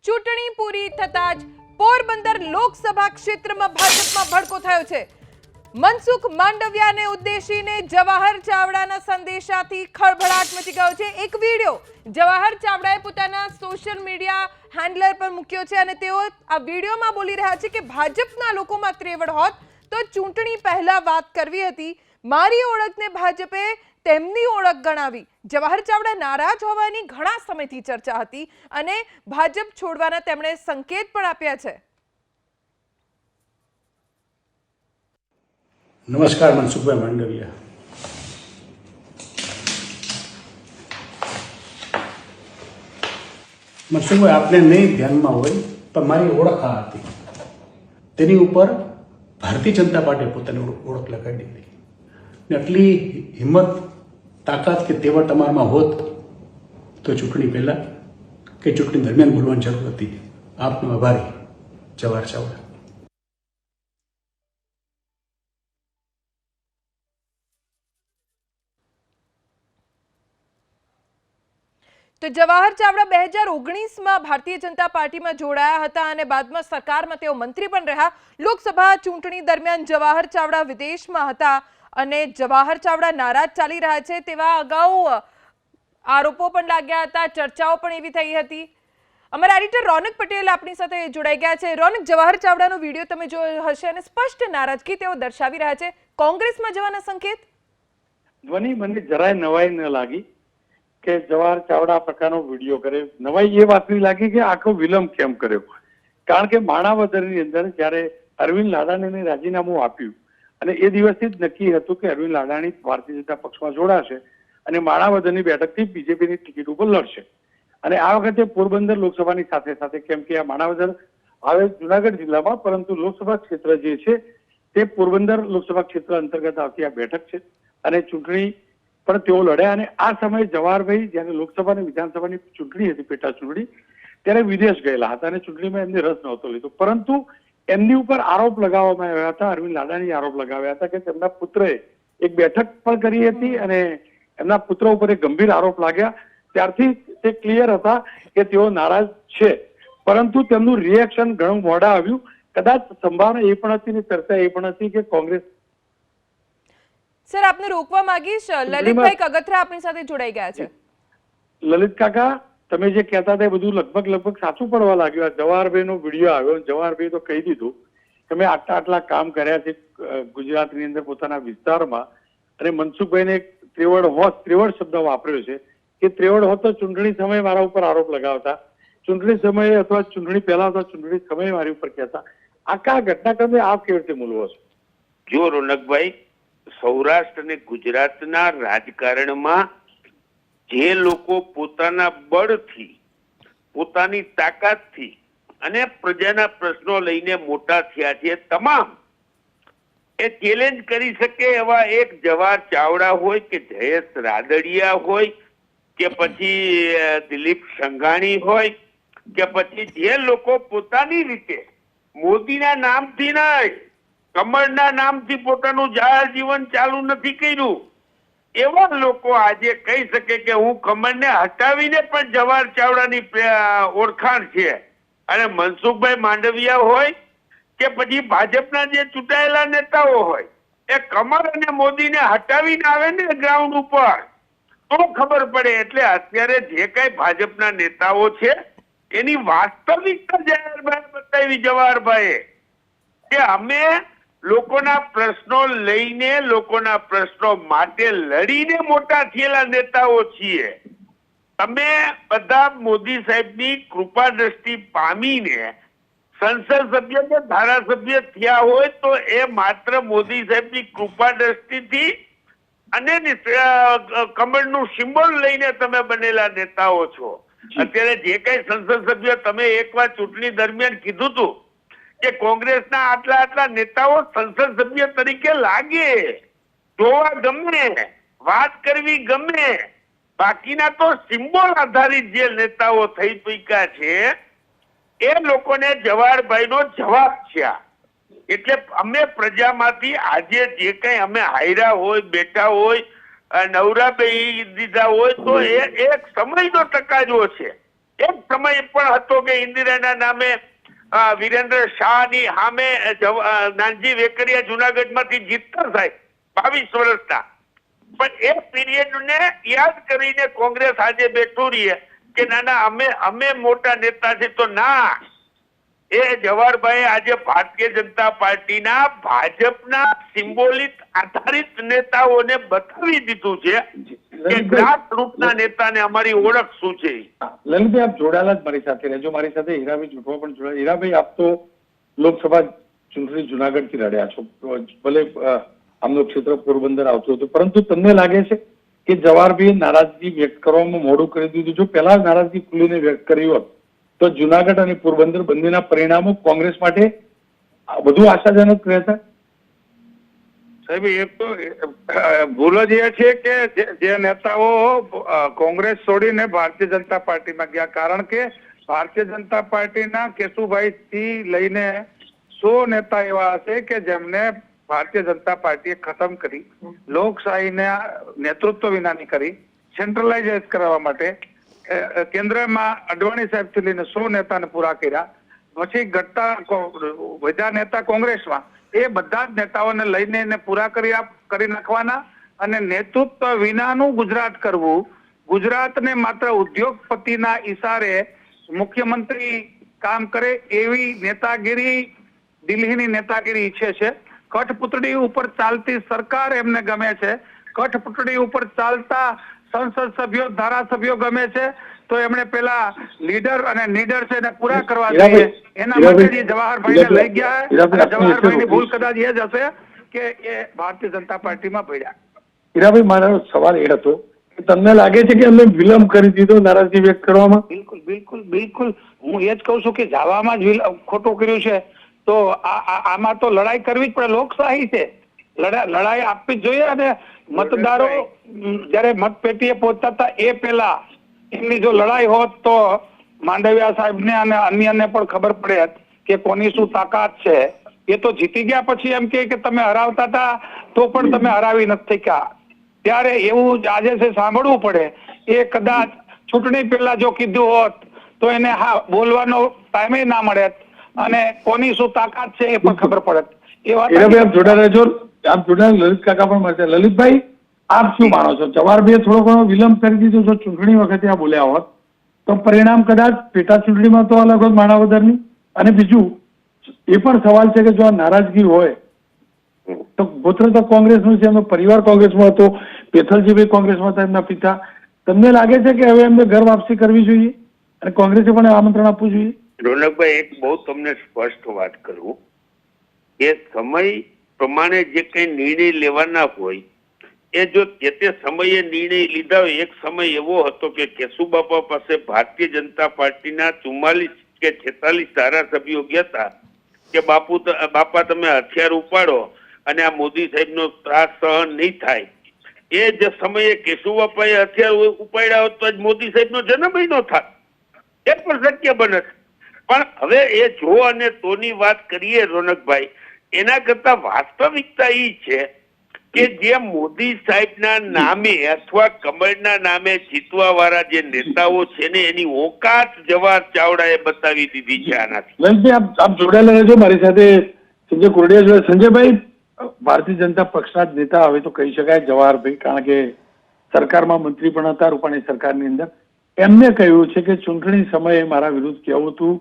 ચૂંટણી પૂરી થતાં જ પોરબંદર લોકસભા ક્ષેત્રમાં ભાજપમાં ભડકો થયો છે। મનસુખ માંડવિયાને ઉદ્દેશીને જવાહર ચાવડાના સંદેશાથી ખળભળાટ મચી ગયો છે। એક વિડિયો જવાહર ચાવડાએ પોતાના સોશિયલ મીડિયા હેન્ડલર પર મૂક્યો છે અને તેઓ આ વિડિયોમાં બોલી રહ્યા છે કે ભાજપના લોકોમાં ત્રેવડ હોત તો ચૂંટણી પહેલા વાત કરવી હતી। મારી ઓળખને ભાજપે તેમની ઓળખ ગણાવી। જવાહર ચાવડા નારાજ હોવાની ઘણા સમયથી ચર્ચા હતી અને ભાજપ છોડવાના તેમણે સંકેત પણ આપ્યા છે। नमस्कार मनसुखभाई मांडविया। मनसुखभाई आपने नहीं ध्यान में हो पर मारी ओळख आ हती तेनी ऊपर भारतीय जनता पार्टी पोतानी ओळख लगाड़ी दी ने आटली हिम्मत ताकत के तेवर तमारामां होत तो चूंटणी पहला के चूंटणी दरमियान बोलवानी जरूर हती। आपनो आभारी जवाहर चावड़ा। તો જવાહર ચાવડા 2019માં ભારતીય જનતા પાર્ટીમાં જોડાયા હતા અને બાદમાં સરકારમાં તેઓ મંત્રી પણ રહ્યા। લોકસભા ચૂંટણી દરમિયાન જવાહર ચાવડા વિદેશમાં હતા અને જવાહર ચાવડા નારાજ ચાલી રહ્યા છે તેવા અગાઉ આરોપો પણ લાગ્યા હતા, ચર્ચાઓ પણ એવી થઈ હતી। અમારા એડિટર રોનક પટેલ આપણી સાથે જોડાઈ ગયા છે। રોનક, જવાહર ચાવડાનો વિડીયો તમે જોયો હશે અને સ્પષ્ટ નારાજગી તેઓ દર્શાવી રહ્યા છે। કોંગ્રેસમાં જવાના સંકેત? ધ્વનિ મને જરાય નવાઈ ન લાગી કે જવાહર ચાવડા પ્રકારનો વિડીયો કરે। નવાઈ એ વાતની લાગી કે આખો વિલંબ કેમ કર્યો, કારણ કે માણાવદરની અંદર જ્યારે અરવિંદ લાડાણીને રાજીનામું આપ્યું અને એ દિવસથી જ નક્કી હતું કે અરવિંદ લાડાણી ભારતીય જનતા પક્ષમાં જોડાશે અને માણાવદરની બેઠકથી બીજેપીની ટિકિટ ઉપર લડશે અને આ વખતે પોરબંદર લોકસભાની સાથે સાથે, કેમ કે આ માણાવદર હવે જુનાગઢ જિલ્લામાં પરંતુ લોકસભા ક્ષેત્ર જે છે તે પોરબંદર લોકસભા ક્ષેત્ર અંતર્ગત આવતી આ બેઠક છે અને ચૂંટણી પણ તેઓ લડ્યા અને આ સમયે જવાહરભાઈ જ્યારે લોકસભા અને વિધાનસભાની ચૂંટણી હતી, પેટા ચૂંટણી, ત્યારે વિદેશ ગયેલા હતા અને ચૂંટણીમાં એમને રસ નહોતો લીધો, પરંતુ એમની ઉપર આરોપ લગાવવામાં આવ્યા હતા। અરવિંદ લાડાણી આરોપ લગાવ્યા હતા કે તેમના પુત્રએ એક બેઠક પણ કરી હતી અને એમના પુત્ર ઉપર એક ગંભીર આરોપ લાગ્યા। ત્યારથી તે ક્લિયર હતા કે તેઓ નારાજ છે, પરંતુ તેમનું રિએક્શન ઘણું મોડા આવ્યું। કદાચ સંભાવના એ પણ હતી ને ચર્ચા એ પણ હતી કે કોંગ્રેસ સર આપને રોકવા માંગીશ। લલિતભાઈ કગથરા આપણી સાથે જોડાઈ ગયા છે। લલિત કાકા, તમે જે કહેતા હતા એ બધું લગભગ સાચું પડવા લાગ્યું। આ જવાહરભાઈનો વિડીયો આવ્યો, જવાહરભાઈ તો કહી દીધું કે મેં આટલા કામ કર્યા છે ગુજરાતની અંદર પોતાના વિસ્તારમાં અને મનસુખભાઈને ત્રેવડ શબ્દ વાપર્યો છે કે ત્રેવડ હોત તો ચૂંટણી સમયે મારા ઉપર આરોપ લગાવતા, ચૂંટણી સમયે અથવા ચૂંટણી પહેલા અથવા ચૂંટણી સમયે મારી ઉપર કહેતા। આખા ઘટનાક્રમે આપ કેવી રીતે મૂલવો છો? જો રોનકભાઈ, સૌરાષ્ટ્ર અને ગુજરાતના રાજકારણમાં જે લોકો પોતાના બળથી, પોતાની તાકાતથી અને પ્રજાના પ્રશ્નો લઈને મોટા થયા છે, તમામ એ ચેલેન્જ કરી શકે એવા એક જવાહર ચાવડા હોય કે જયેશ રાદડિયા હોય કે પછી દિલીપ સંઘાણી હોય કે પછી જે લોકો પોતાની રીતે મોદીના નામથી નહીં, કમળના નામથી પોતાનું જાહેર જીવન ચાલુ નથી કર્યું, એવા લોકો આજે કહી શકે કે હું કમળને હટાવીને પણ જવાહર ચાવડાની ઓળખાણ છે। અને મનસુખભાઈ માંડવિયા હોય કે પછી ભાજપના જે ચૂંટાયેલા નેતાઓ હોય, એ કમળ અને મોદીને હટાવીને આવે ને ગ્રાઉન્ડ ઉપર તો ખબર પડે। એટલે અત્યારે જે કઈ ભાજપના નેતાઓ છે એની વાસ્તવિકતા જવાહરભાઈ બતાવી, જવાહરભાઈએ કે અમે લોકોના પ્રશ્નો લઈને, લોકોના પ્રશ્નો માટે લડીને મોટા થયેલા નેતાઓ છીએ। તમે બધા મોદી સાહેબની કૃપા દ્રષ્ટિ પામીને સંસદ સભ્ય કે ધારાસભ્ય થયા હોય તો એ માત્ર મોદી સાહેબની કૃપા દ્રષ્ટિથી અને કમળનું સિમ્બોલ લઈને તમે બનેલા નેતાઓ છો। અત્યારે જે કઈ સંસદ સભ્ય તમે એકવાર ચૂંટણી દરમિયાન કીધું હતું કે કોંગ્રેસના આટલા નેતાઓ સંસદ સભ્ય તરીકે લાગે, જોવા ગમે, વાત કરવી ગમે, બાકીના તો સિમ્બોલ આધારિત જે નેતાઓ થઈ ચૂક્યા છે એ લોકોને જવાહરભાઈનો જવાબ છે। એટલે અમે પ્રજામાંથી આજે જે કઈ અમે હાયરા હોય, બેઠા હોય, નવરા બે દીધા હોય તો એ એક સમયનો તકાજો છે। એક સમય પણ હતો કે ઇન્દિરાના નામે વિરેન્દ્ર શાહની સામે નાનજી વેકરિયા જુનાગઢમાંથી જીતતા સાહેબ 22 વર્ષના, પણ એ પીરિયડ ને યાદ કરીને કોંગ્રેસ આજે બેઠું રહીએ કે ના અમે મોટા નેતા છે. તો ના, એ જવાહરભાઈ આજે ભારતીય જનતા પાર્ટીના ભાજપના સિમ્બોલિક આધારિત નેતાઓને બતાવી દીધું છે કે ગ્રાસરૂટના નેતાને અમારી ઓળખ શું છે. લલિતભાઈ, આપ જોડાયેલા જ મારી સાથે રહેજો. મારી સાથે હીરાભાઈ જુઠવા પણ જોડાયા. હીરાભાઈ, આપ તો લોકસભા ચૂંટણી જુનાગઢ થી લડ્યા છો, ભલે આમનું ક્ષેત્ર પોરબંદર આવતું હતું, પરંતુ તમને લાગે છે કે જવાહરભાઈએ નારાજગી વ્યક્ત કરવામાં મોડું કરી દીધું? જો પહેલા નારાજગી ખુલીને વ્યક્ત કરી હોત તો જુનાગઢ અને પોરબંદર બંનેના પરિણામો કોંગ્રેસ માટે વધુ આશાજનક રહેતા? સાહેબ, એ તો ભૂલ જ એ છે કે જે નેતાઓ કોંગ્રેસ છોડીને ભારતીય જનતા પાર્ટીમાં ગયા, કારણ કે ભારતીય જનતા પાર્ટીના કેશુભાઈ થી લઈને 100 નેતા એવા હશે કે જેમને ભારતીય જનતા પાર્ટીએ ખતમ કરી, લોકશાહીના નેતૃત્વ વિનાની કરી, સેન્ટ્રલાઇઝ કરવા માટે કેન્દ્રમાં અડવાણી સાહેબ થી લઈને 100 નેતાને પૂરા કર્યા. પછી ઘટતા બધા નેતા કોંગ્રેસમાં, એ બધા જ નેતાઓને લઈને એને પૂરા કરી નાખવાના અને નેતૃત્વ વિનાનું ગુજરાત કરવું. ગુજરાતને માત્ર ઉદ્યોગપતિના ઈશારે મુખ્યમંત્રી કામ કરે એવી નેતાગીરી, દિલ્હીની નેતાગીરી ઈચ્છે છે. કઠપુતળી ઉપર ચાલતી સરકાર એમને ગમે છે, કઠપુતળી ઉપર ચાલતા સંસદ સભ્યો, ધારાસભ્યો ગમે છે. તો એમણે પેલા લીડર અને નીડર છે એને પૂરા કરવા જોઈએ. એના માટે જે જવાહરભાઈને લઈ ગયા, જવાહરભાઈની ભૂલ કદાચ એ જ હશે કે એ ભારતીય જનતા પાર્ટીમાં ભળ્યા. હીરાભાઈ, મારો સવાલ એ હતો કે તમને લાગે છે કે એમને વિલંબ કરી દીધો નારાજગી વ્યક્ત કરવામાં? બિલકુલ હું એ જ કઉ છું કે જવામાં જ ખોટું કર્યું છે. તો આમાં તો લડાઈ કરવી જ પડે, લોકશાહી છે, લડાઈ આપવી જ જોઈએ. અને મતદારો જયારે મતપેટીએ પહોંચતા હતા એ પહેલા એમની જો લડાઈ હોત તો માંડવિયા સાહેબને અને અન્યને પણ ખબર પડે કે કોની શું તાકાત છે. એ તો જીતી ગયા પછી એમ કે તમે હરાવતા હતા તો પણ તમે હરાવી નથી શક્યા. ત્યારે એવું આજે છે સાંભળવું પડે. એ કદાચ ચૂંટણી પહેલા જો કીધું હોત તો એને બોલવાનો ટાઈમે ના મળે અને કોની શું તાકાત છે એ પણ ખબર પડે. એ વાત આપ જોડાયેલા છો, આપ જોડાયેલા લલિત કાકા પણ મળશે. લલિતભાઈ, આપ શું માનો છો? જવાહરભાઈએ થોડો ઘણો વિલંબ કરી દીધો, જો ચૂંટણી વખતે આ બોલ્યા હોત તો પરિણામ કદાચ પેટા ચૂંટણીમાં તો અલગ હોત માણાવદરની. અને બીજું એ પણ સવાલ છે કે જો આ નારાજગી હોય તો ગોત્ર તો કોંગ્રેસનું છે, એમનો પરિવાર કોંગ્રેસમાં હતો, પેથલજીભાઈ કોંગ્રેસમાં હતા, એમના પિતા. તમને લાગે છે કે હવે એમને ઘર વાપસી કરવી જોઈએ અને કોંગ્રેસે પણ આમંત્રણ આપવું જોઈએ? રોનકભાઈ, એક બહુ તમને સ્પષ્ટ વાત કરું કે સમય પ્રમાણે જે કઈ નિર્ણય લેવાના હોય એ જો તે સમયે નિર્ણય લીધા હોય. એક સમય એવો હતો કે કેશુબાપા પાસે ભારતીય જનતા પાર્ટીના 44 કે 46 ધારાસભ્યો ગયા હતા કે બાપા તમે હથિયાર ઉપાડો અને આ મોદી સાહેબનો ત્રાસ સહન નહીં થાય. એ જ સમયે કેશુબાપાએ હથિયાર ઉપાડ્યા હોત તો જ મોદી સાહેબનો જન્મ ન થાત. એ પણ શક્ય બને. પણ હવે એ જો અને તોની વાત કરીએ રોનકભાઈ, એના કરતા વાસ્તવિકતા એ છે કે જે મોદી સાહેબના નામે અથવા કમળના નામે જીતવા વાળા જે નેતાઓ છે ને એની ઓકાત જવાહર ચાવડાએ બતાવી દીધી છે. આનાથી આપ જોડાયેલા રહેજો મારી સાથે. સંજય કોરડિયા જોડે. સંજયભાઈ, ભારતીય જનતા પક્ષના જ નેતા હવે તો કહી શકાય જવાહરભાઈ, કારણ કે સરકારમાં મંત્રી પણ હતા રૂપાણી સરકારની અંદર. એમને કહ્યું છે કે ચૂંટણી સમયે મારા વિરુદ્ધ કેવું હતું,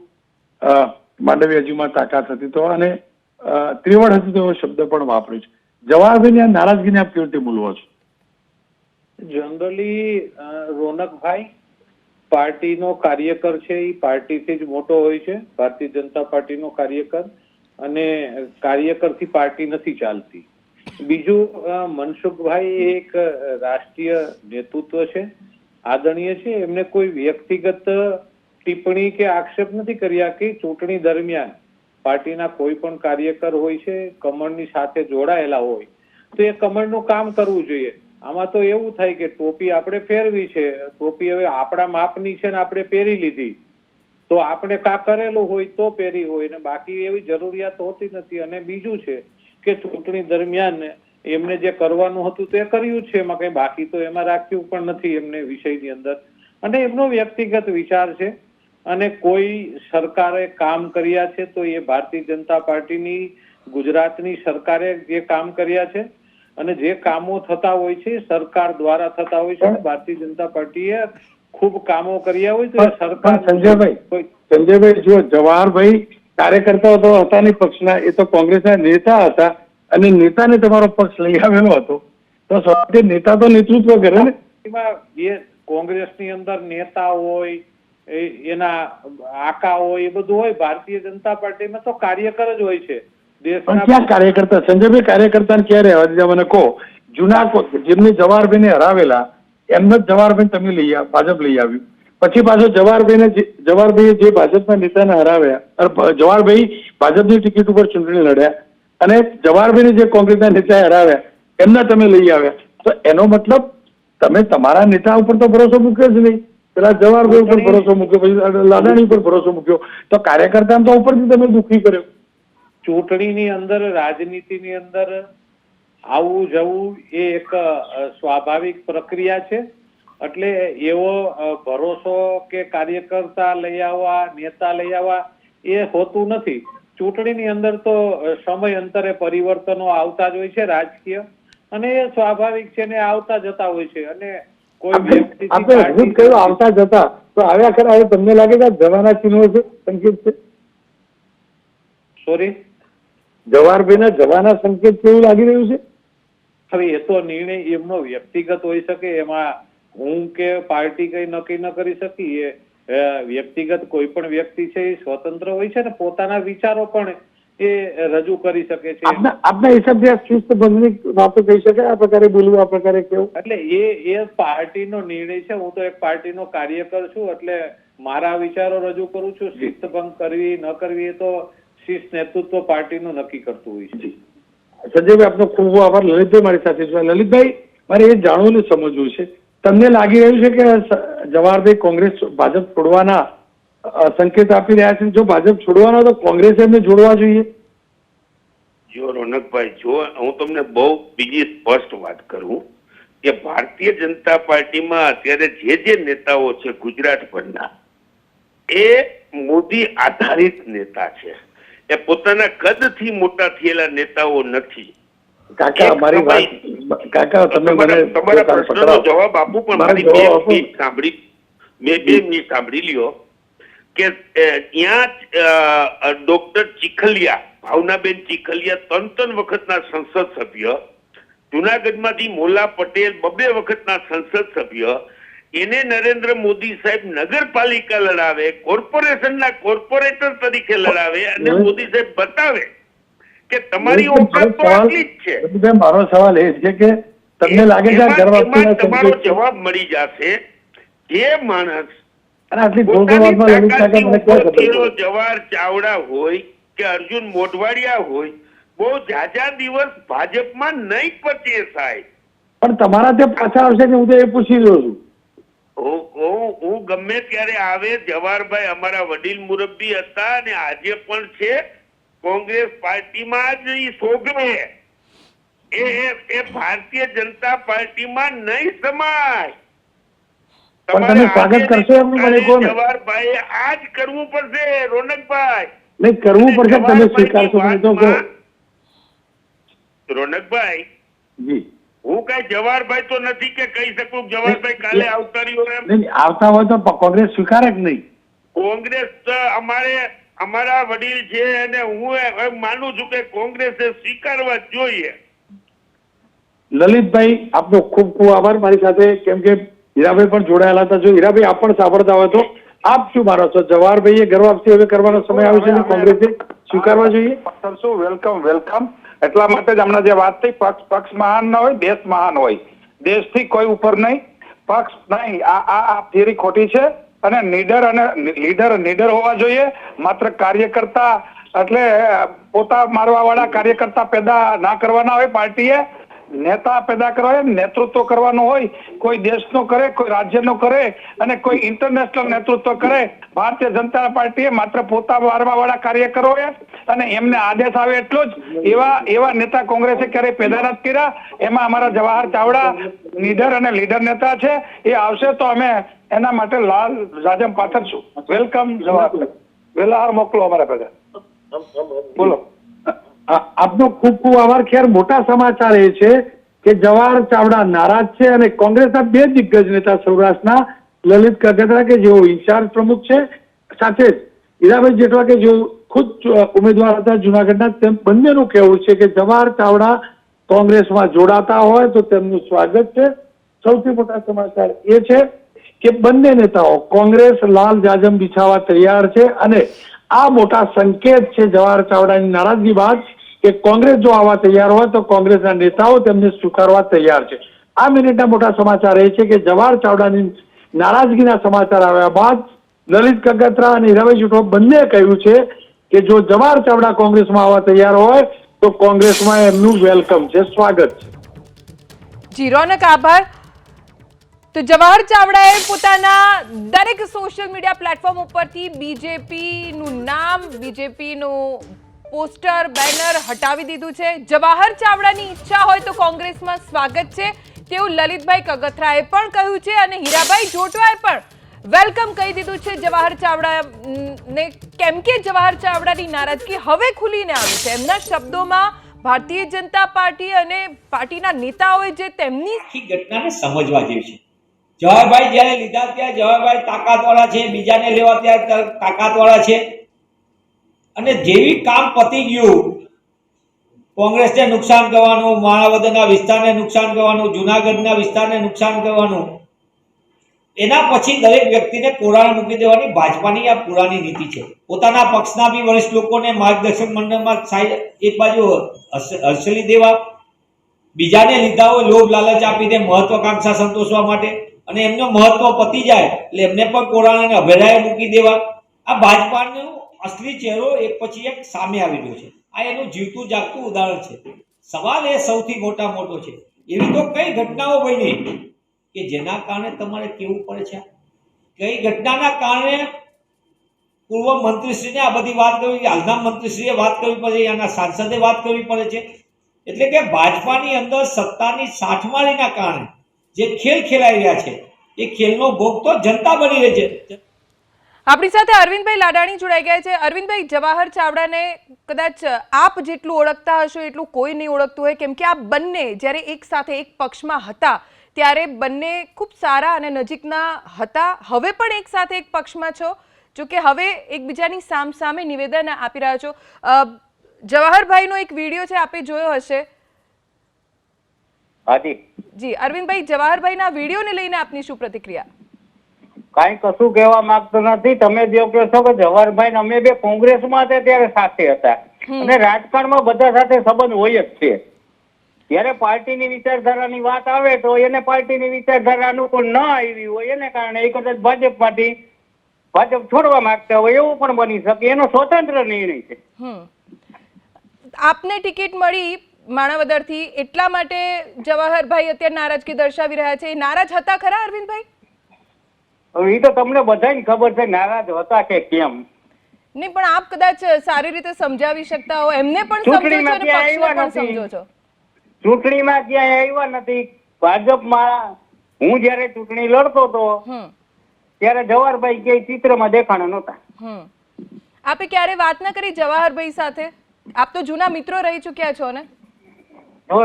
માંડવિયાજીમાં તાકાત હતી તો, અને ત્રિવડ હતી તો એવો શબ્દ પણ વાપર્યો છે. જવાહરભાઈની આ નારાજગીને આપ કેવી રીતે બોલવો છો? જનરલી રોનકભાઈ પાર્ટીનો કાર્યકર છે, એ પાર્ટીથી જ મોટો હોય છે. ભારતીય જનતા પાર્ટીનો કાર્યકર, અને કાર્યકરથી પાર્ટી નથી ચાલતી. બીજું, મનસુખભાઈ એક રાષ્ટ્રીય નેતૃત્વ છે, આદરણીય છે. એમને કોઈ વ્યક્તિગત ટિપ્પણી કે આક્ષેપ નથી કર્યા કે ચૂંટણી દરમિયાન પાર્ટીના કોઈ પણ કાર્યકર હોય છે કમળની સાથે જોડાયેલા હોય તો એ કમળનું કામ કરવું જોઈએ. આમાં તો એવું થાય કે ટોપી આપણે પહેરવી છે, ટોપી હવે આપણા માપની છે ને આપણે પહેરી લીધી તો આપણે કા કરેલું હોય તો પહેરી હોય ને બાકી એવી જરૂરિયાત હોતી નથી. અને બીજું છે કે ચૂંટણી દરમિયાન એમને જે કરવાનું હતું તે કર્યું છે, એમાં કઈ બાકી તો એમાં રાખ્યું પણ નથી એમને વિષયની અંદર. અને એમનો વ્યક્તિગત વિચાર છે અને કોઈ સરકારે કામ કર્યા છે તો એ ભારતીય જનતા પાર્ટીની ગુજરાતની સરકારે જે કામ કર્યા છે અને જે કામો થતા હોય છે સરકાર દ્વારા થતા હોય છે. ભારતીય જનતા પાર્ટીએ ખૂબ કામો કર્યા હોય તો સરકાર. સંજયભાઈ જો જવાહરભાઈ કાર્યકર્તાઓ તો હતા નહીં પક્ષના, એ તો કોંગ્રેસના નેતા હતા અને નેતાને તમારો પક્ષ લઈ આવેલો હતો, તો સ્વાભાવિક નેતા તો નેતૃત્વ કરે ને. એ કોંગ્રેસની અંદર નેતા હોય, એના આકા હોય, એ બધું હોય. ભારતીય જનતા પાર્ટીમાં તો કાર્યકર જ હોય છે. પણ ક્યાં કાર્યકર્તા? સંજયભાઈ કાર્યકર્તા ક્યારે રહેવા દીધા મને કહો. જૂના જેમને જવાહરભાઈને હરાવેલા એમને જ જવાહરભાઈ તમે ભાજપ લઈ આવ્યું. પછી પાછો જવાહરભાઈએ જે ભાજપના નેતાને હરાવ્યા, જવાહરભાઈ ભાજપની ટિકિટ ઉપર ચૂંટણી લડ્યા અને જવાહરભાઈને જે કોંગ્રેસના નેતાએ હરાવ્યા એમને તમે લઈ આવ્યા. તો એનો મતલબ તમે તમારા નેતા ઉપર તો ભરોસો મૂક્યો જ નહીં. પેલા જવાહરભાઈ ઉપર ભરોસો મૂક્યો, પછી લાડાણી ઉપર ભરોસો મૂક્યો, તો કાર્યકર્તાને તો ઉપરથી તમે દુઃખી કર્યો. ચૂંટણીની અંદર, રાજનીતિની અંદર આવું જવું એ એક સ્વાભાવિક પ્રક્રિયા છે. એટલે એવો ભરોસો કે કાર્યકર્તા લઈ આવવા, નેતા લઈ આવવા એ હોતું નથી. ચૂંટણીની અંદર તો સમય અંતરે પરિવર્તનો આવતા જ હોય છે રાજકીય, અને એ સ્વાભાવિક છે ને આવતા જતા હોય છે. અને કોઈ વ્યક્તિ આવતા જતા તો આવ્યા ખરા. હવે તમને લાગે છે જવાના ચિહ્નો છે, સંકેત છે? સોરી, જવાહરભાઈના જવાના સંકેત કેવું લાગી રહ્યું છે? હવે એ તો નિર્ણય એમનો વ્યક્તિગત હોઈ શકે, એમાં હું કે પાર્ટી કઈ નક્કી ન કરી શકી. એ વ્યક્તિગત કોઈ પણ વ્યક્તિ છે એ સ્વતંત્ર હોય છે ને પોતાના વિચારો પણ એ રજૂ કરી શકે છે. આપના હિસાબથી આ શિસ્તભંગની વાતો કહી શકાય? આ પ્રકારે બોલવું, આ પ્રકારે કેવું? એટલે એ પાર્ટીનો નિર્ણય છે. હું તો એક પાર્ટીનો કાર્યકર છું, એટલે મારા વિચારો રજૂ કરું છું. શિસ્તભંગ કરવી ન કરવી એ તો શિસ્ત નેતૃત્વ પાર્ટીનું નક્કી કરતું હોય છે. સંજયભાઈ આપનો ખૂબ ખૂબ આભાર. લલિતભાઈ મારી સાથે છે. લલિતભાઈ, મારે એ જાણવું ને સમજવું છે, તમને લાગી રહ્યું છે કે જવાહરભાઈ કોંગ્રેસ ભાજપ છોડવાના સંકેત આપી રહ્યા છે? જો ભાજપ છોડવાનો તો કોંગ્રેસ એમને જોડવા જોઈએ. જો રોનકભાઈ, જો હું તમને બહુ બીજી સ્પષ્ટ વાત કરું કે ભારતીય જનતા પાર્ટીમાં અત્યારે જે નેતાઓ છે ગુજરાત ભરના, એ મોદી આધારિત નેતા છે. એ પોતાના કદથી મોટા થયેલા નેતાઓ નથી. કાકા મારી વાત, કાકા તમે મને તમારા પ્રશ્નનો જવાબ આપું, પણ મારી 2 મિનિટ સાંભળી, મેં 2 મિનિટ સાંભળી લ્યો કે ત્યાં ડોક્ટર ચીખલિયા, ભાવનાબેન ચીખલિયા 3 વખતના સંસદ સભ્ય, જુનાગઢમાંથી મોલા પટેલ 2 વખતના સંસદ સભ્ય, એને નરેન્દ્ર મોદી સાહેબ નગરપાલિકા લડાવે, કોર્પોરેશનના કોર્પોરેટર તરીકે લડાવે અને મોદી સાહેબ બતાવે કે તમારી ઓકાત તો આટલી જ છે. મારો સવાલ એ છે કે તમને લાગે છે તમારો જવાબ મળી જશે. જે માણસ જવાહર ચાવડા હોય કે અર્જુન મોઢવાડિયા હોય, બહુ ઝાઝા દિવસ ભાજપમાં નહીં પચે સાહેબ. પણ તમારા તે પાછા આવશે કે હું તો એ પૂછી રહ્યો છું. હું ગમે ત્યારે આવે, જવાહરભાઈ અમારા વડીલ મુરબ્બી હતા અને આજે પણ છે. કોંગ્રેસ પાર્ટીમાં જ શોભે, એ ભારતીય જનતા પાર્ટીમાં નહીં સમાય. તમે સ્વાગત કરશો એમનું મને કહો ને. જવાહરભાઈ આ જ કરવું પડશે રોનકભાઈ. નહીં કરવું પડશે, તમે સ્વીકારશો મને તો કહો. રોનકભાઈ જી, હું કઈ જવાહરભાઈ તો નથી કે કહી શકું જવાહરભાઈ કાલે આવતા રહ્યો એમ. નહીં આવતા હોય તો કોંગ્રેસ સ્વીકારે જ નહીં. કોંગ્રેસ અમારા વડીલ છે અને હું માનું છું કે કોંગ્રેસે સ્વીકારવા જોઈએ. લલિતભાઈ આપનો ખૂબ ખૂબ આભાર મારી સાથે, કેમ કે હીરાભાઈ પણ જોડાયેલા હતા. જો હીરાભાઈ આપ પણ સાંભળતા હોય તો આપ શું માનો છો? જવાહરભાઈએ ગર્વ આપતી હવે કરવાનો સમય આવ્યો છે, કોંગ્રેસે સ્વીકારવા જોઈએ. Welcome welcome. એટલા માટે જ હમણાં જે વાત થઈ, પક્ષ મહાન ના હોય, દેશ મહાન હોય. દેશથી કોઈ ઉપર નહીં, પક્ષ નહીં. આ થિયરી ખોટી છે. અને લીડર હોવા જોઈએ. માત્ર કાર્યકર્તા એટલે પોતા મારવા વાળા કાર્યકર્તા પેદા ના કરવાના હોય પાર્ટીએ. નેતા પેદા કરવા હોય, નેતૃત્વ કરવાનું હોય, કોઈ દેશનો કરે, કોઈ રાજ્યનો કરે અને કોઈ ઇન્ટરનેશનલ નેતૃત્વ કરે. ભારતીય જનતા પાર્ટીએ માત્ર પોતા મારવા વાળા કાર્યકરોએ અને એમને આદેશ આવે એટલો જ એવા નેતા કોંગ્રેસે ક્યારેય પેદા નથી કર્યા. એમાં અમારા જવાહર ચાવડા નીડર અને લીડર નેતા છે. એ આવશે તો અમે એના માટે લાલ જાજમ પાથરશું. વેલકમ જવાહર, વેલાહાર મોકલો અમારા ભેગા. બોલો. આપનો ખૂબ ખૂબ આભાર. ખેર, મોટા સમાચાર એ છે કે જવાહર ચાવડા નારાજ છે અને કોંગ્રેસના બે દિગ્ગજ નેતા સૌરાષ્ટ્રના લલિત કગથરા કે જેઓ ઇન્ચાર્જ પ્રમુખ છે, સાથે જ હીરાભાઈ જેઠવા કે જેઓ ખુદ ઉમેદવાર હતા જુનાગઢના, તેમ બંનેનું કહેવું છે કે જવાહર ચાવડા કોંગ્રેસમાં જોડાતા હોય તો તેમનું સ્વાગત છે. સૌથી મોટા સમાચાર એ છે કે બંને નેતાઓ કોંગ્રેસ લાલ જાજમ બિછાવવા તૈયાર છે અને આ મોટા સંકેત છે જવાહર ચાવડાની નારાજગી બાદ કે કોંગ્રેસ જો આવવા તૈયાર હોય તો કોંગ્રેસના નેતાઓ તેમને સ્વીકારવા તૈયાર છે. આ મિનિટના મોટા સમાચાર એ છે કે જવાહર ચાવડાની નારાજગીના સમાચાર આવ્યા બાદ લલિત કગથરા અને હીરાભાઈ જેઠવા બંને કહ્યું છે કે જો જવાહર ચાવડા કોંગ્રેસમાં આવવા તૈયાર હોય તો કોંગ્રેસમાં એમનું વેલકમ છે, સ્વાગત છે. જી રોનક, આભાર. તો જવાહર ચાવડાએ પોતાના દરેક સોશિયલ મીડિયા પ્લેટફોર્મ ઉપરથી બીજેપીનું નામ, બીજેપીનું પોસ્ટર, બેનર હટાવી દીધું છે. જવાહર ચાવડાની ઈચ્છા હોય તો કોંગ્રેસમાં સ્વાગત છે તેવું લલિતભાઈ કગથરાએ પણ કહ્યું છે અને હીરાભાઈ જોટવાએ પણ વેલકમ કહી દીધું છે જવાહર ચાવડાને, કેમ કે જવાહર ચાવડાની નારાજગી હવે ખુલીને આવી છે. એમના શબ્દોમાં ભારતીય જનતા પાર્ટી અને પાર્ટીના નેતાઓએ જે તેમની ઘટનાને સમજવા જેવી છે. જવાહરભાઈ જ્યારે લીધા ત્યાં જવાહરભાઈ તાકાતવાળા છે, બીજાને લેવા ત્યારે તાકાતવાળા છે અને જેવી કામ પતી ગયું, કોંગ્રેસને નુકસાન કરવાનું, માણાવદરના વિસ્તારને નુકસાન કરવાનું, જુનાગઢના વિસ્તારને નુકસાન કરવાનું, એના પછી દરેક વ્યક્તિને કોરાણે મૂકી દેવાની ભાજપાની આ પુરાની નીતિ છે. પોતાના પક્ષના બી વરિષ્ઠ લોકોને માર્ગદર્શક મંડળમાં એક બાજુ હર્ષલી દેવા, બીજાને લીધા હોય લોભ લાલચ આપીને મહત્વાકાંક્ષા સંતોષવા માટે, અને એમનો મહત્વ પતી જાય એટલે એમને પણ કોરાણે અભેડાએ મૂકી દેવા. આ ભાજપાનો અસલી ચહેરો એક પછી એક સામે આવી રહ્યો છે. આ એનું જીવતું જાગતું ઉદાહરણ છે. સવાલ એ સૌથી મોટો છે, એવી તો કઈ ઘટનાઓ બની કે જેના કારણે તમારે કેવું પડે છે? કઈ ઘટનાના કારણે પૂર્વ મંત્રીશ્રીને આ બધી વાત કરવી, હાલના મંત્રીશ્રીએ વાત કરવી પડે, આના સાંસદે વાત કરવી પડે છે? એટલે કે ભાજપાની અંદર સત્તાની સાઠમારીના કારણે જે ખેલ ખેલાઈ રહ્યા છે એ ખેલનો ભોગ તો જનતા બની રહી છે. આપણી સાથે અરવિંદભાઈ લાડાણી જોડાઈ ગયા છે. અરવિંદભાઈ, જવાહર ચાવડાને કદાચ આપ જેટલું ઓળખતા હશો એટલું કોઈ નહીં ઓળખતું હોય, કેમ કે આ બંને જ્યારે એક સાથે એક પક્ષમાં હતા ત્યારે બંને ખૂબ સારા અને નજીકના હતા. હવે પણ એક સાથે એક પક્ષમાં છો, જો કે હવે એકબીજાની સામે નિવેદન આપી રહ્યા છો. જવાહરભાઈનો એક વિડીયો છે, આપે જોયો હશે. જી અરવિંદભાઈ, જવાહરભાઈના વિડીયોને લઈને આપની શું પ્રતિક્રિયા? કઈ કશું કહેવા માંગતો નથી. તમે જો કહો છો કે જવાહરભાઈ અમે બે કોંગ્રેસમાં હતા ત્યારે સાથે હતા અને રાજકારણમાં બધા સાથે સંબંધ હોય જ છે. જયારે પાર્ટીની વિચારધારાની વાત આવે તો એને પાર્ટીની વિચારધારા અનુકૂળ ન આવી હોય એને કારણે એ કદાચ ભાજપ છોડવા માંગતા હોય એવું પણ બની શકે. એનો સ્વતંત્ર નિર્ણય છે. આપને ટિકિટ મળી માણાવદરથી એટલા માટે જવાહરભાઈ અત્યારે નારાજગી દર્શાવી રહ્યા છે. નારાજ હતા ખરા અરવિંદભાઈ? એ તો તમને બધાને ખબર છે નારાજ હતા કે કેમ. નહીં, પણ આપ કદાચ સારી રીતે સમજાવી શકતા હો. એમને પણ સમજો છો અને પક્ષને પણ સમજો છો. ચૂંટણીમાં ક્યાંય આવ્યા નથી. ભાજપમાં હું જયારે ચૂંટણી લડતો હતો ત્યારે જવાહરભાઈ ક્યાંય ચિત્રમાં દેખાણા નહોતા. આપે ક્યારે વાત ના કરી જવાહરભાઈ સાથે? આપ તો જૂના મિત્રો રહી ચૂક્યા છો ને.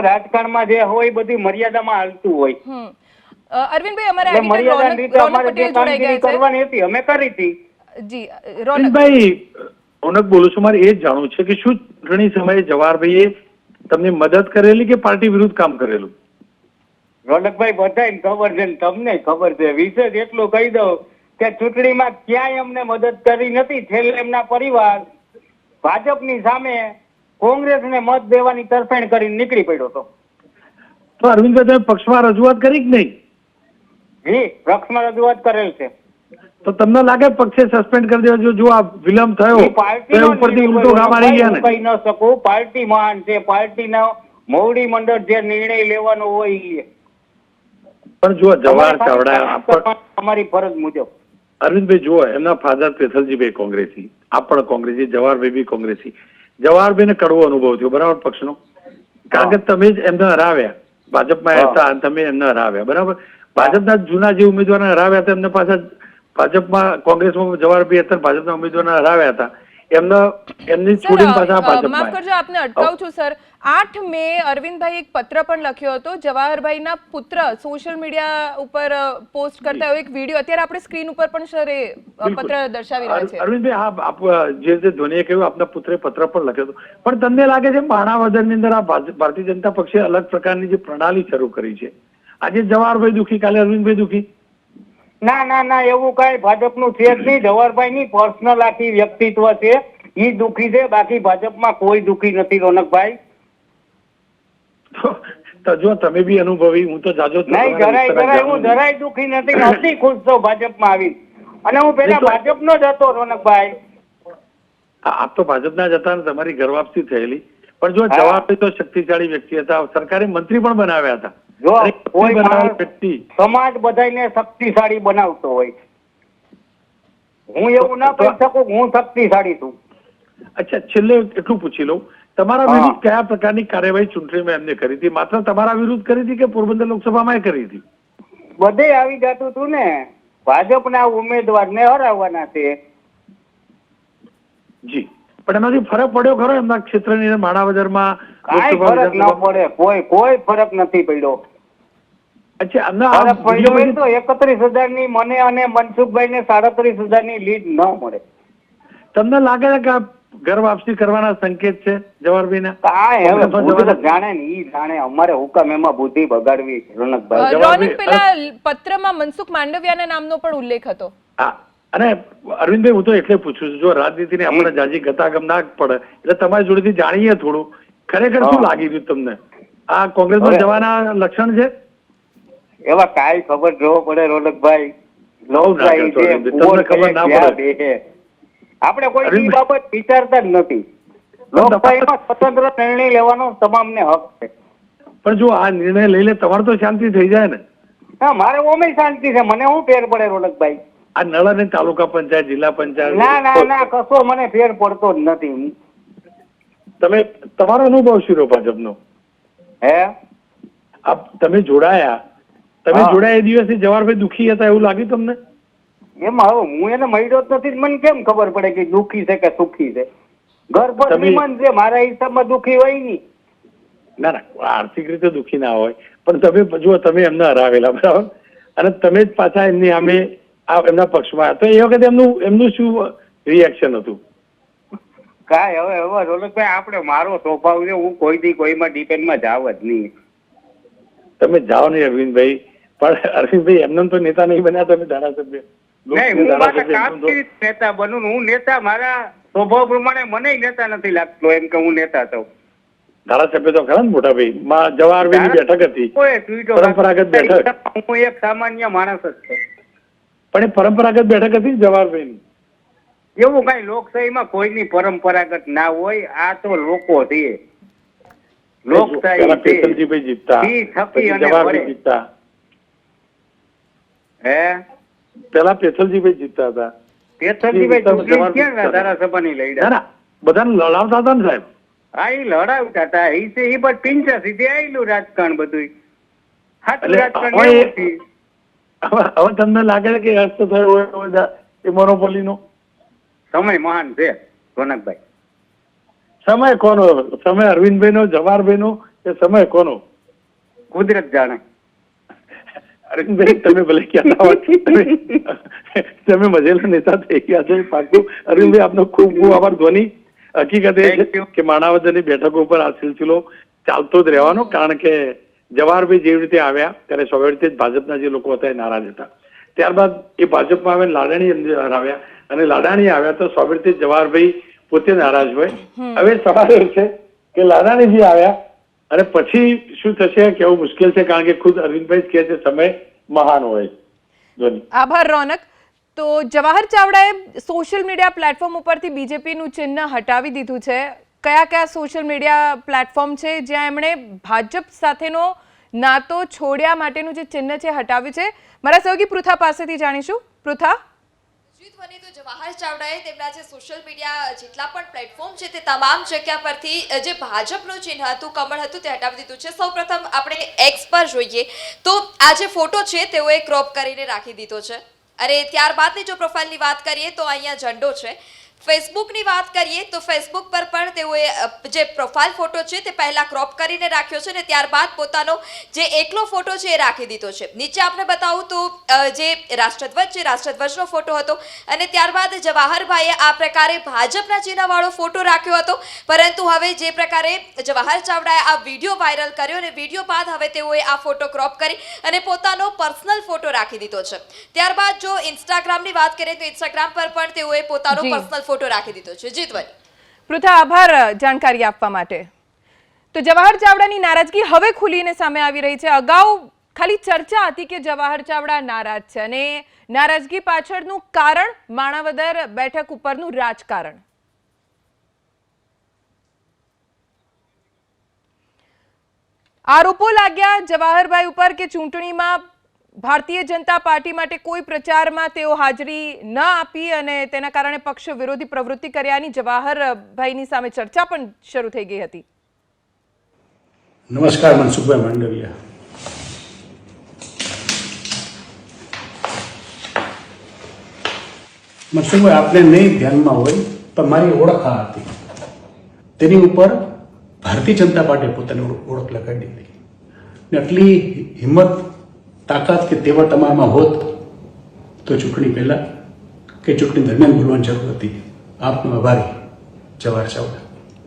રાજકારણમાં જે હોય બધી મર્યાદામાં હાલતું હોય. અરવિંદભાઈ, અમારા એડિટર રોનક પટેલ જોડાઈ ગયા છે. કરવાની હતી અમે કરી હતી. જી રોનક રોનક બોલું છું. મારે એ જ જાણવું છે કે શું ચૂંટણી સમયે જવાહરભાઈએ તમને મદદ કરેલી કે પાર્ટી વિરુદ્ધ કામ કરેલું? રોનકભાઈ, બધાને ખબર છે, તમને ખબર છે. વિશેષ એટલું કહી દઉં કે ચૂંટણીમાં ક્યાંય અમને મદદ કરી નથી. છેલ્લે એમના પરિવાર ભાજપની સામે કોંગ્રેસને મત દેવાની તરફેણ કરીને નીકળી પડ્યો હતો. તો અરવિંદભાઈ, તમે પક્ષમાં રજૂઆત કરી કે નહીં? જી, પક્ષમાં રજૂઆત કરેલ છે. તો તમને લાગે પક્ષે સસ્પેન્ડ કરી દેવા? જો આ વિલંબ થયો ઉપરથી ઉલટો કામ આવી ગયા ને? કહી ન શકું. પાર્ટી મહાન છે, પાર્ટીનો મોવડી મંડળ જે નિર્ણય લેવાનો હોય એ પણ જો જવાહર ચાવડા અમારી ફરજ મુજબ. અરવિંદભાઈ જુઓ, એમના ફાધર પેથલજીભાઈ કોંગ્રેસી, આપ પણ કોંગ્રેસી, જવાહરભાઈ બી કોંગ્રેસી. જવાહરભાઈને કડવો અનુભવ થયો બરાબર પક્ષનો, કારણ કે તમે જ એમને હરાવ્યા, ભાજપમાં હતા અને તમે એમને હરાવ્યા બરાબર. ભાજપના જૂના જે ઉમેદવારને હરાવ્યા હતા એમને પાછા ભાજપમાં, કોંગ્રેસમાં જવાહરભાઈ હતા, ભાજપના ઉમેદવારને હરાવ્યા હતા, એમની છોડીને પાછા સર, ભાજપમાં. માફ કરજો, આપને અટકાવું છું સર. 8 મે અરવિંદભાઈ એક પત્ર પણ લખ્યો હતો. જવાહરભાઈના પુત્ર સોશિયલ મીડિયા ઉપર પોસ્ટ કરતા હોય એક વિડીયો, અત્યારે આપણે સ્ક્રીન ઉપર પણ સર એ પત્ર દર્શાવી રહ્યા છે. અરવિંદભાઈ, હા, આપ જે ધ્વનિએ કહ્યું, આપના પુત્રે પત્ર પણ લખ્યો હતો, પણ તમને લાગે છે માણાવદરની અંદર આ ભારતીય જનતા પક્ષે અલગ પ્રકારની જે પ્રણાલી શરૂ કરી છે, આજે જવાહરભાઈ દુખી, કાલે અરવિંદભાઈ દુખી? ના ના ના, એવું કઈ ભાજપનું છે જ નહીં. જવાહરભાઈની પર્સનલ આખી વ્યક્તિત્વ છે, ઈ દુખી છે, બાકી ભાજપમાં કોઈ દુખી નથી રોનકભાઈ. તો જો તમે બી અનુભવી, હું તો જાજો નહીં, જરાય હું જરાય દુખી નથી, નથી ખુશ છું ભાજપમાં આવી. અને હું પેલા ભાજપનો જ હતો રોનકભાઈ. આપ તો ભાજપના જ હતા ને તમારી ઘર વાપસી થયેલી, પણ જો જવાહરભાઈ તો શક્તિશાળી વ્યક્તિ હતા, સરકારે મંત્રી પણ બનાવ્યા હતા. જો કોઈ વ્યક્તિ સમાજ બધાને શક્તિશાળી બનાવતો હોય, હું એવું ના કહી શકું હું શક્તિશાળી છું. અચ્છા, છેલ્લે એટલું પૂછી લઉં, તમારા વિરુદ્ધ કયા પ્રકારની કાર્યવાહી ચૂંટણીમાં એમને કરી હતી? માત્ર તમારા વિરુદ્ધ કરી હતી કે પોરબંદર લોકસભામાં કરી હતી? બધે આવી જતું હતું ને, ભાજપના ઉમેદવારને હરાવવાના છે. જી, પણ એમાંથી ફરક પડ્યો ખરો એમના ક્ષેત્રની માણાવદરમાં? કાંઈ ફરક ન પડે, કોઈ ફરક નથી પડ્યો. અચ્છા, ફરક પડ્યો હોય તો 31,000 ની મને અને મનસુખભાઈ ને 37,000 ની લીડ ન મળે. તમને લાગે છે કે ઘર વાપસી કરવાના સંકેત છે જવાહરભાઈના? કાંઈ હવે બુદ્ધિ જાણે ને ઈ જાણે, અમારે હુકમ એમાં બુદ્ધિ બગાડવી રોનકભાઈ. રોનક, પેલા પત્રમાં મનસુખ માંડવિયાના નામનો પણ ઉલ્લેખ હતો. હા, અને અરવિંદભાઈ, હું તો એટલે પૂછું છું, જો રાજનીતિની આપણે જાજી ગતાગમ ના પડે એટલે તમારી જોડેથી જાણીએ થોડું, ખરેખર શું લાગી રહ્યું તમને? આ કોંગ્રેસમાં જવાના લક્ષણ છે? એવા કાંઈ ખબર જોવો પડે રોનકભાઈ. લોકશાહી છે, તમને ખબર ના પડે. આપણે કોઈ ઈ બાબત વિચારતા જ નથી. લોકશાહીમાં સ્વતંત્ર નિર્ણય લેવાનો તમામને હક છે. પણ જો આ નિર્ણય લઈ લે તમારે તો શાંતિ થઈ જાય ને? હા, મારે ઓમે શાંતિ છે, મને શું ફેર પડે રોનકભાઈ? આ નળાની તાલુકા પંચાયત, જિલ્લા પંચાયત, ના ના ના, કશો મને ફેર પડતો જ નથી. તમે તમારો અનુભવ શું રહ્યો ભાજપનો? તમે જોડાયા એ દિવસે જવાહરભાઈ દુખી હતા એવું લાગ્યું તમને? એમાં હવે હું એને મળ્યો જ નથી, મને કેમ ખબર પડે કે દુખી છે કે સુખી છે? ઘર પર શ્રીમંત છે, મારા હિસાબમાં દુખી હોય નહીં. ના ના, આર્થિક રીતે દુખી ના હોય, પણ તમે જુઓ, તમે એમને હરાવેલા બરાબર, અને તમે જ પાછા એમની સામે એમના પક્ષમાં, તો એ વખતે એમનું શું રિએક્શન હતું? કાંઈ હવે રોનકભાઈ, આપણે મારો સ્વભાવ છે, હું કોઈ દી કોઈમાં ડિપેન્ડમાં જાવ જ નહીં. તમે જાઓ નહીં અરવિંદભાઈ, પણ અરવિંદભાઈ એમને તો નેતા નહીં બન્યા, તમે ધારાસભ્ય. નેતા બનું, હું નેતા મારા સ્વભાવ પ્રમાણે મને નેતા નથી લાગતો એમ કે હું નેતા છું. ધારાસભ્ય તો ખરા ને મોટા ભાઈ, જવાહરભાઈની બેઠક હતી, પરંપરાગત બેઠક. હું એક સામાન્ય માણસ જ છું. પણ એ પરંપરાગત બેઠક હતી જવાહરભાઈની. એવું કઈ લોકશાહીમાં કોઈની પરંપરાગત ના હોય, આ તો લોકો છે. લોકશાહી પેથલજીભાઈ જીતતા, જવાહરભાઈ જીતતા. પેલા પેથલજીભાઈ જીતતા હતા. પેથલજીભાઈ ધારાસભાની લડ્યા, બધાને લડાવતા હતા ને સાહેબ? હા, એ લડાવતા હતા. એ પણ 85 થી આવેલું રાજકારણ બધું. હવે તમને લાગે છે કે હસ્ત થયો એ મોનોપોલીનો સમય મહાન છે રોનકભાઈ? સમય કોનો? સમય અરવિંદભાઈનો, જવાહરભાઈનો, એ સમય કોનો? કુદરત જાણે. અરવિંદભાઈ, તમે ભલે ક્યાં હોય, તમે મજેલા નેતા થઈ ગયા છો પાકું. અરવિંદભાઈ, આપનો ખૂબ ખૂબ આભાર. ધ્વનિ હકીકત એ છે કે માણાવદરની બેઠકો ઉપર આ સિલસિલો ચાલતો જ રહેવાનો, કારણ કે જવાહરભાઈ જેવી રીતે આવ્યા ત્યારે સ્વાભાવિક રીતે ભાજપના જે લોકો હતા એ નારાજ હતા. ત્યારબાદ એ ભાજપમાં આવે, લાડાણી આવ્યા, અને લાડાણી આવ્યા તો સ્વાભાવિક રીતે જવાહરભાઈ પોતે નારાજ હોય. હવે સવાલ એ છે કે લાડાણીજી આવ્યા અને પછી શું થશે કેવું મુશ્કેલ છે, કારણ કે ખુદ અરવિંદભાઈ જ કહે છે સમય મહાન હોય. આભાર રોનક. તો જવાહર ચાવડાએ સોશિયલ મીડિયા પ્લેટફોર્મ ઉપરથી બીજેપીનું ચિહ્ન હટાવી દીધું છે. કયા કયા સોશિયલ મીડિયા પ્લેટફોર્મ છે જ્યાં એમણે ભાજપ સાથેનો નાતો છોડ્યા માટેનું જે ચિહ્ન છે હટાવ્યું છે? મારા સહયોગી પૃથા પાસેથી જાણીશું. પૃથા, જીતવની તો જવાહર ચાવડાએ તેમના જે સોશિયલ મીડિયા જેટલા પણ પ્લેટફોર્મ છે તે તમામ જગ્યા પરથી જે ભાજપનું ચિહ્ન હતું, કમળ હતું, તે હટાવી દીધું છે. સૌપ્રથમ આપણે એક્સ પર જોઈએ તો આ જે ફોટો છે તેઓએ ક્રોપ કરીને રાખી દીધો છે. અને ત્યારબાદની જો પ્રોફાઇલની વાત કરીએ તો અહીંયા ઝંડો છે. ફેસબુકની વાત કરીએ તો ફેસબુક પર પણ તેઓએ જે પ્રોફાઇલ ફોટો છે તે પહેલા ક્રોપ કરીને રાખ્યો છે અને ત્યારબાદ પોતાનો જે એકલો ફોટો છે એ રાખી દીધો છે. નીચે આપણે બતાવું તો જે રાષ્ટ્રધ્વજ છે, રાષ્ટ્રધ્વજનો ફોટો હતો અને ત્યારબાદ જવાહરભાઈએ આ પ્રકારે ભાજપના ચિહ્નવાળો ફોટો રાખ્યો હતો. પરંતુ હવે જે પ્રકારે જવાહર ચાવડાએ આ વિડીયો વાયરલ કર્યો અને વિડીયો બાદ હવે તેઓએ આ ફોટો ક્રોપ કરી અને પોતાનો પર્સનલ ફોટો રાખી દીધો છે. ત્યારબાદ જો ઇન્સ્ટાગ્રામની વાત કરીએ તો ઇન્સ્ટાગ્રામ પર પણ તેઓએ પોતાનો પર્સનલ ફોટો રાખી દીધો છે. જીતવની. પૃથા, આભાર જાણકારી આપવા માટે. તો જવાહર ચાવડાની નારાજગી હવે ખુલીને સામે આવી રહી છે. અગાઉ ખાલી ચર્ચા હતી કે જવાહર ચાવડા નારાજ છે અને નારાજગી પાછળનું કારણ માણાવદર બેઠક ઉપરનું રાજકારણ. આરોપો લાગ્યા જવાહરભાઈ ઉપર કે ચૂંટણીમાં ભારતીય જનતા પાર્ટી માટે કોઈ પ્રચારમાં તેઓ હાજરી ન આપી અને તેના કારણે પક્ષ વિરોધી પ્રવૃત્તિ કર્યાની જવાહરભાઈની સામે ચર્ચા પણ શરૂ થઈ ગઈ હતી. નમસ્કાર મનસુખભાઈ માંડવિયા. મનસુખભાઈ, આપને નહીં ધ્યાનમાં હોય પણ મારી ઓળખ આ હતી. તેની ઉપર ભારતીય જનતા પાર્ટીએ પોતાની ઓળખ લગાડી હતી ને આટલી હિંમત, તાકાત કે તેવા તમારામાં હોત તો ચૂંટણી પહેલા કે ચૂંટણી દરમિયાન બોલવાની જરૂર હતી. આપનો આભારી, જવાહર ચાવડા.